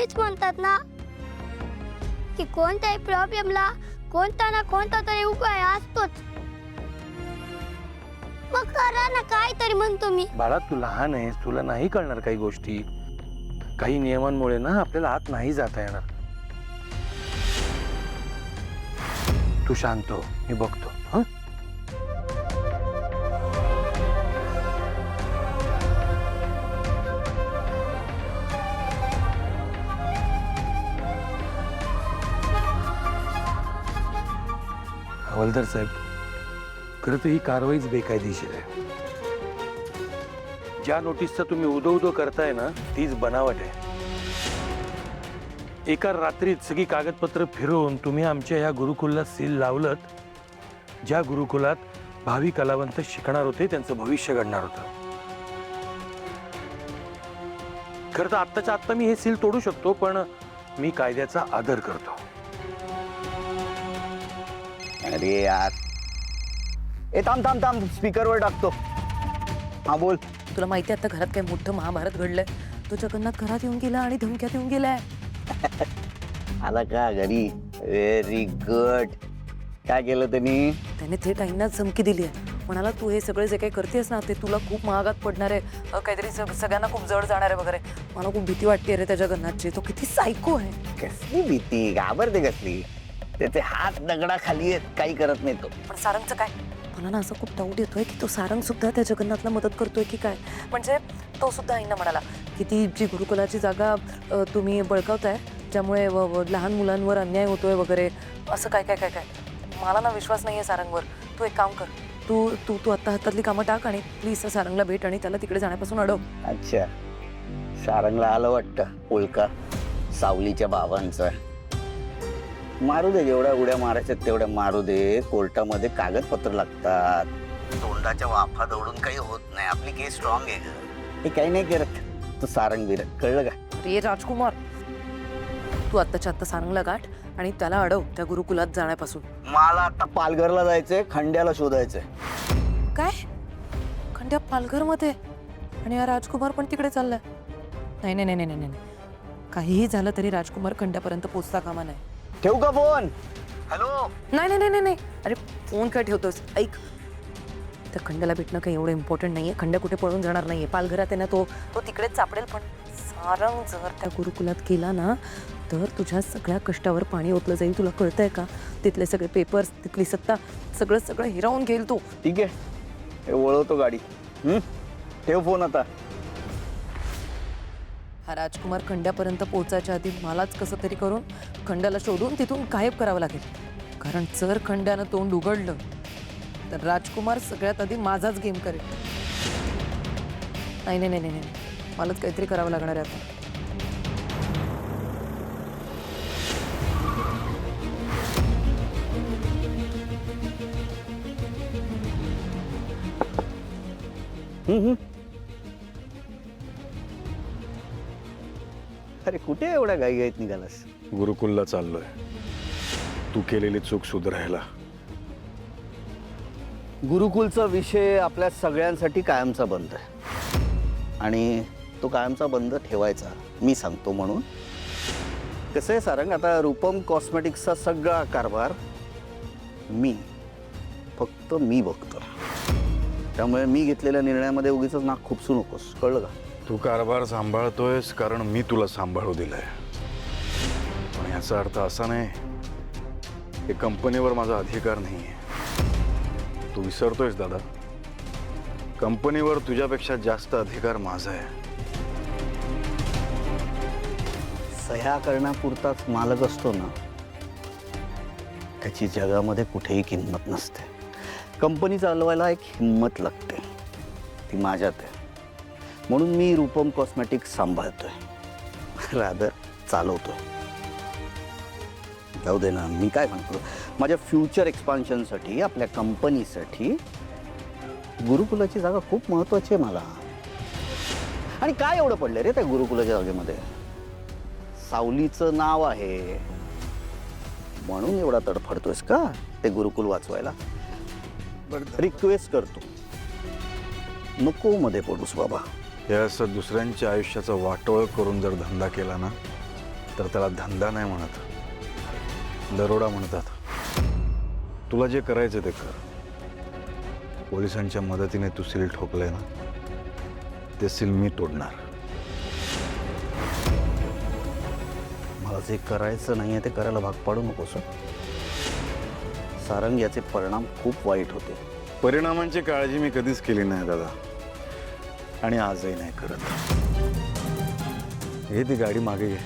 नेहमीच म्हणतात ना की कोणत्याही प्रॉब्लेमला कोणता ना कोणता तरी उपाय असतोच. मग करा ना काहीतरी म्हणतो मी. बाळा तू लहान आहेस, तुला नाही कळणार काही गोष्टी. काही नियमांमुळे ना आपल्याला आत नाही जाता येणार. तू शांत हो, मी बघतो. हं? हवालदार साहेब, खरं तर ही कारवाईच बेकायदेशीर आहे. ज्या नोटीसचा तुम्ही उदो करताय ना तीच बनावट आहे. एका रात्रीत सगळी कागदपत्र फिरवून तुम्ही आमच्या या गुरुकुलला सील लावलत, ज्या गुरुकुलात भावी कलावंत शिकणार होते, त्यांचं भविष्य घडणार होतं. खरं तर आत्ताच्या आत्ता मी हे सील तोडू शकतो, पण मी कायद्याचा आदर करतो. अरे यार, ए थांब थांब थांब, स्पीकरवर टाकतो. हा बोल. तुला माहिती आहे आता घरात काय मोठं महाभारत घडलंय. तो जगन्नाथ घरात येऊन गेला आणि धमक्यात येऊन गेलाय. आला का घरी? Very good. काय केलं त्यांनी? त्याने थेट आईंनाच धमकी दिली आहे. म्हणाला तू हे सगळे जे काही करतेस ना ते तुला खूप महागात पडणार आहे, काहीतरी सगळ्यांना खूप जड जाणार आहे वगैरे. मला खूप भीती वाटते रे त्या जगन्नाथची. तो किती सायको आहे. कसली भीती? घाबरते कसली? त्याचे हात दगडाखाली आहेत, काही करत नाही तो. पण सारंगचं काय? मला ना असं खूप डाऊट येतोय की तो सारंग सुद्धा त्या जगन्नाथला मदत करतोय की काय. म्हणजे तो सुद्धा आईंना म्हणाला की ती जी गुरुकुलाची जागा तुम्ही बळकावताय ज्यामुळे लहान मुलांवर अन्याय होतोय वगैरे, असं काय काय काय काय. मला ना विश्वास नाहीये सारंगवर. तू एक काम कर, तू तू तू आत्ता हातातली कामं टाक आणि प्लीज सारंगला भेट आणि त्याला तिकडे जाण्यापासून अडव. अच्छा, सारंगला आलं वाटतं उल्का सावलीच्या बाबांचा. मारू दे, जेवढ्या उड्या मारायच्या तेवढ्या मारू दे. कोर्टामध्ये कागदपत्र लागतात. तोंडाच्या वाफा दौडून काही होत नाही. आपली केस स्ट्रॉंग आहे. हे काही नाही करत तू सारंग बिरंग, कळलं का? रे राजकुमार, तू आत्ताच्या आत्ता सारंगला गाठ आणि त्याला अडव त्या गुरुकुलात जाण्यापासून. मला आता पालघरला जायचंय, खंड्याला शोधायचंय. काय? खंड्या पालघरमध्ये? आणि हा राजकुमार पण तिकडे चाललाय? नाही नाही नाही नाही नाही, काहीही झालं तरी राजकुमार खंड्यापर्यंत पोचता कामा नाही. ठेवू का फोन? हॅलो? नाही नाही नाही नाही, अरे फोन काय ठेवतोस? ऐक, त्या खंड्याला भेटणं काही एवढं इम्पॉर्टंट नाहीये. खंड्या कुठे पळून जाणार नाहीये. पालघरात आहे ना तो तिकडेच सापडेल. पण सारंग जर त्या गुरुकुलात गेला ना तर तुझ्या सगळ्या कष्टावर पाणी ओतलं जाईल. तुला कळतंय का? तिथले सगळे पेपर्स, तिथली सत्ता, सगळं सगळं हिरावून घेईल तू. ठीक आहे, हे वळवतो गाडी. ठेव फोन आता. हा राजकुमार खंड्यापर्यंत पोहोचायच्या आधी मलाच कसं तरी करून खंड्याला शोधून तिथून गायब करावं लागेल. कारण जर खंड्यानं तोंड उघडलं तर राजकुमार सगळ्यात आधी माझाच गेम करेल. नाही नाही नाही नाही, मलाच काहीतरी करावं लागणार आहे आता. अरे कुठे एवढ्या घाईघाईत निघालास? गुरुकुलला चाललोय, तू केलेली चूक सुधारायला. गुरुकुलचा विषय आपल्या सगळ्यांसाठी कायमचा बंद आहे आणि तो कायमचा बंद ठेवायचा मी सांगतो. म्हणून कसं आहे सारंग, आता रूपम कॉस्मेटिक्सचा सगळा कारभार फक्त मी बघतो. त्यामुळे मी घेतलेल्या निर्णयामध्ये उगीच नाक खुपसू नकोस, कळलं का? तू कारभार सांभाळतोयस कारण मी तुला सांभाळू दिलंय. पण याचा अर्थ असा नाही की कंपनीवर माझा अधिकार नाहीये. तू विसरतोयस दादा, कंपनीवर तुझ्यापेक्षा जास्त अधिकार माझा आहे. सह्या करण्यापुरताच मालक असतो ना, त्याची जगामध्ये कुठेही किंमत नसते. कंपनी चालवायला एक हिंमत लागते, ती माझ्यात आहे. म्हणून मी रूपम कॉस्मेटिक्स सांभाळतोय, रादर चालवतोय. जाऊ दे ना, मी काय म्हणतो, माझ्या फ्युचर एक्सपान्शनसाठी, आपल्या कंपनीसाठी गुरुकुलाची जागा खूप महत्त्वाची आहे मला. आणि काय एवढं पडलं रे त्या गुरुकुलाच्या जागेमध्ये? सावलीचं नाव आहे म्हणून एवढा तडफडतोयस का ते गुरुकुल वाचवायला? रिक्वेस्ट करतो, नको मध्ये पडूस बाबा. हे असं दुसऱ्यांच्या आयुष्याचा वाटोळ करून जर धंदा केला ना तर त्याला धंदा नाही म्हणत, दरोडा म्हणतात. तुला जे करायचं ते कर. पोलिसांच्या मदतीने तू सील ठोकलंय ना, ते सील मी तोडणार. मला जे करायचं नाहीये ते करायला भाग पाडू नकोस. सारंग, याचे परिणाम खूप वाईट होते. परिणामांची काळजी मी कधीच केली नाही दादा, आणि आजही नाही करत. हे ती गाडी मागे घे.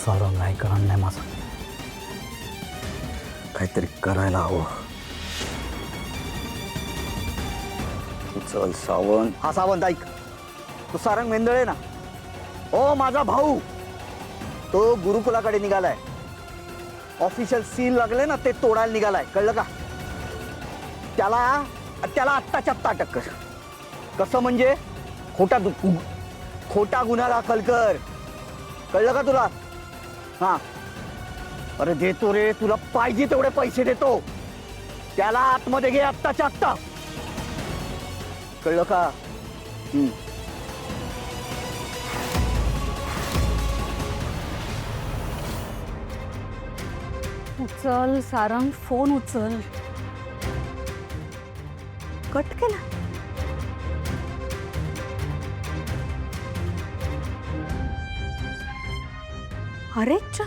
सारंग ऐकणार नाही माझं. काहीतरी करायला हवं. चल सावंत. हा सावंत ऐक, तो सारंग मेंदळे ना, ओ माझा भाऊ, तो गुरुकुलाकडे निघालाय. ऑफिशियल सील लागले ना, ते तोडायला निघालाय, कळलं का? त्याला आत्ताच्या आत्ता अटक कर. कसं म्हणजे? खोटा गुन्हा दाखल कर, कळलं का तुला? हा, अरे देतो रे, तुला पाहिजे तेवढे पैसे देतो. त्याला आतमध्ये घे आत्ताच्या आत्ता, कळलं का? उचल सारंग, फोन उचल. कट केला. अरे च्या,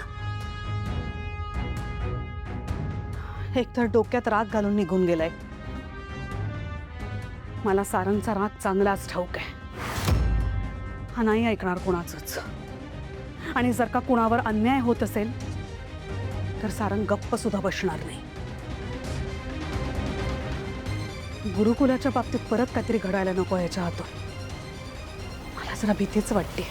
एकतर डोक्यात राग घालून निघून गेलाय. मला सारंगचा राग चांगलाच ठाऊक आहे. हा नाही ऐकणार कोणाचंच. आणि जर का कुणावर अन्याय होत असेल तर सारंग गप्प सुद्धा बसणार नाही. गुरुकुलाच्या बाबतीत परत काहीतरी घडायला नको याच्या हातून. मला जरा भीतीच वाटते.